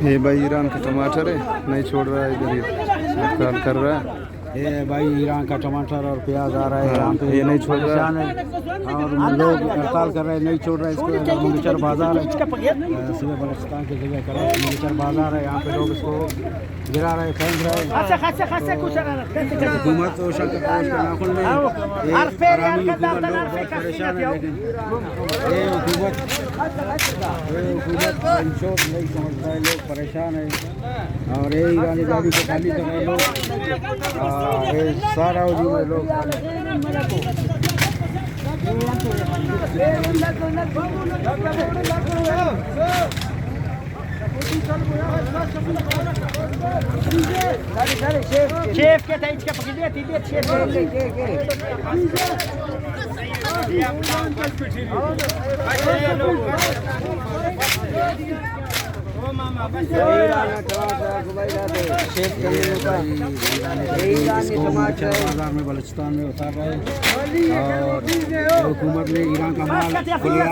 ये भाई ईरान का टमाटर है, नहीं छोड़ रहा है, इधर ही कर रहा है। ये भाई ईरान का टमाटर और प्याज आ रहा है यहाँ पे, ये नहीं छोड़ रहा है और लोग हड़ताल कर रहे हैं, नहीं छोड़ रहे हैं इसको। मुगचर बाजार है, सिवा बलूचिस्तान की जगह कर मुगचर बाजार है, यहाँ पे लोग इसको गिरा रहे, फेंक रहे हैं। हुकूमत तो शंकर के नाखुन में आरामी हुकूमत, लोग बहुत परेशान है, लेकिन ये हुकूमत नहीं समझ रहे, लोग परेशान है। और ये ईरानी गाड़ी को खाली कर रहे लोग, ये सारा में लोग शेफ के था इसका पकड़ दिया शेफ बाजार में बलूचिस्तान में उतार रहे हैं और हुकूमत ने ईरान का माल